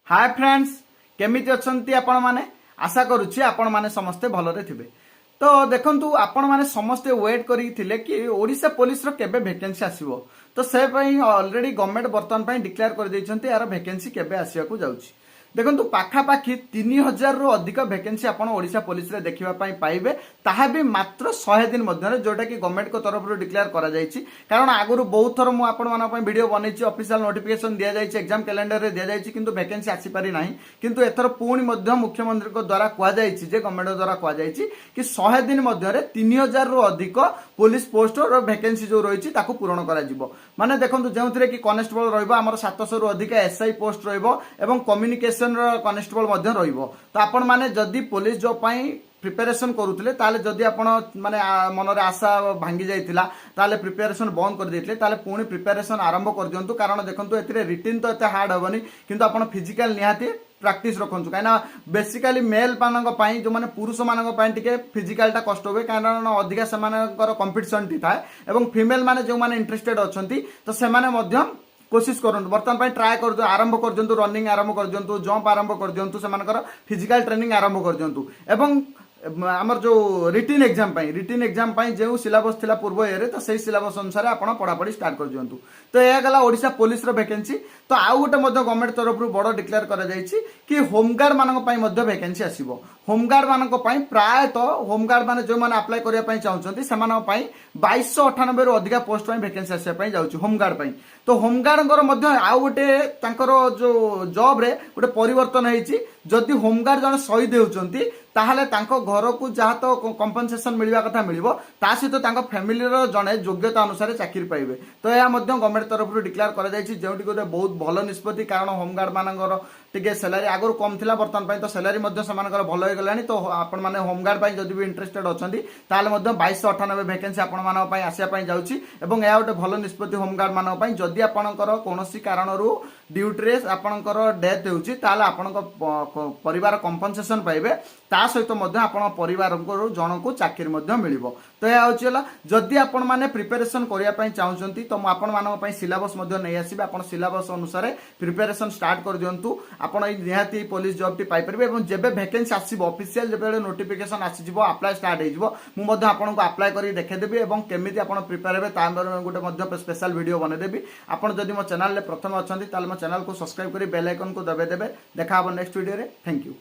Hi friends केमिति अछंती आपण माने आशा करूछि आपण माने समस्ते भलरे थिबे। तो देखंतु आपण माने समस्ते वेट करी थिले कि ओडिशा पुलिस रो केबे वैकेंसी आसीबो। तो से पई ऑलरेडी गवर्नमेंट वर्तमान पई डिक्लेयर कर दैछंती यार वैकेंसी केबे आसिया को जाउछि। देखंतु पाखापाखि 3000 रु अधिक वैकेंसी आपण ओडिशा पुलिस रे देखिबा पई पाइबे, ताहा भी मात्र 100 दिन मध्यरे जोटा कि गवर्नमेंट को तरफ रु डिक्लेयर करा जायछि। कारण आगुरु बहुत थर मु आपण माने पई वीडियो बनैछि, ऑफिशियल नोटिफिकेशन दिया जायछि, एग्जाम कैलेंडर रे दिया जायछि, किंतु वैकेंसी आसी पारि नाही। किंतु एथर पुणी मध्य मुख्यमंत्री को द्वारा कुआ जायछि जे गवर्नमेंट द्वारा कुआ जायछि कि 100 दिन मध्यरे 3000 रु अधिक पुलिस पोस्ट रो वैकेंसी जो रहिछि ताकू पूर्ण करा जिवो। माने देखंतु जेउथरे कि कांस्टेबल रहइबो हमर 700 रु अधिक एसआई पोस्ट रहइबो एवं कम्युनिकेशन कांस्टेबल मध्य रहिबो। तो आपण माने जदी पुलिस जॉब पई प्रिपरेशन करूथिले ताले जदी आपण माने मनरे आशा भांगी जाइतिला ताले प्रिपरेशन बंद कर देथिले ताले पुणी प्रिपरेशन आरंभ कर दियंतु। कारण देखंतु एथिरे रिटन तो एते हार्ड होबनी, किंतु आपण फिजिकल निहाती प्रैक्टिस रखंतु। काइना बेसिकली मेल मानक पई जो माने पुरुष मानक पई टिके फिजिकल टा कष्ट होबे, कारण अधिका समानकर कंपटीशन टी थाए एवं फीमेल माने जो माने इंटरेस्टेड अछंती तो से माने मध्यम कोशिश करंतु। वर्तमान पई ट्राई कर आरंभ कर दियंतु, रनिंग आरंभ कर दियंतु, जंप आरंभ कर दियंतु, सेमानकर फिजिकल ट्रेनिंग आरंभ कर दियंतु। एवं आमर जो रिटन एग्जाम पई जो सिलेबस थिला पूर्व एरे तो सही सिलेबस अनुसार आपण पढ़ापढ़ी स्टार्ट कर दियंतु। तो यह गला ओडिशा पुलिस रो वैकेंसी। तो आउ गोटे मध्य गवर्नमेंट तरफ बड़ डिक्लेयर करा जायछि कि होमगार्ड मानक पई मध्य वैकेंसी आसीबो। होमगार्ड मानक पई प्राय तो होमगार्ड माने जो माने अप्लाई करिया पई चाहुचंती सेमानक पई 2298 रु अधिक पोस्ट पई वैकेंसी आसिया पई जाउछि होमगार्ड पई। तो होमगार्ड कर मध्य आउ गोटे तांकर जो जॉब रे गोटे परिवर्तन हेछि। जदि होमगार्ड जन शहीद होउचंती ताहले तांको घर को जहाँ तो कंपनसेशन मिलवा कथा मिलिबो, ता सहित तांको फैमिली रो जने योग्यता अनुसार चाकरी पाइबे। तो या मध्य गवर्नमेंट तरफ डिक्लेयर करा जायछि, जेउटी गोटे बहुत भलो निष्पत्ति। कारण होमगार्ड मानकर टिके सैलरी आगुर कम थिला, वर्तमान पई तो सैलरी मध्य समानकर भलो हो गलानी। तो आपण माने होमगार्ड पई जदि भी इंटरेस्टेड अछंती ताले मध्य 2298 वैकेंसी आपण मानक पई आसिया पई जाउछि। एवं या गोटे भलो निष्पत्ति होमगार्ड मानक पई। जदि आपणकर कोनोसी कारणरू ड्यूटी रे आपणकर डेथ हेउछि ताले आपणक परिवार कंपनसेशन पाइबे, ता सहित मध्य आपण परिवार को जन को चाकरी मध्य मिलिबो। तो या होचिला जदि आपण माने प्रिपरेशन करिया पई चाहुचंती तो आपण मानक पई सिलेबस मध्य नै आसीबे। आपण सिलेबस अनुसार प्रिपरेशन स्टार्ट कर दियंतु। आपण निहाती पुलिस जॉब टी पाइ परबे। एवं जेबे वैकेंसी आसीबो ऑफिशियल जेबे नोटिफिकेशन आसी जिवो अप्लाई स्टार्ट हे जिवो, मु मध्य आपण को अप्लाई करी देखे देबी एवं केमिति आपण प्रिपेयर हेबे ता गोटे मध्य स्पेशल वीडियो बने देबी। आपण जदि मो चैनल ले प्रथम अछंती ताले मो चैनल को सब्सक्राइब करी बेल आइकन को दबे देबे। देखा हबो नेक्स्ट वीडियो रे। Thank you.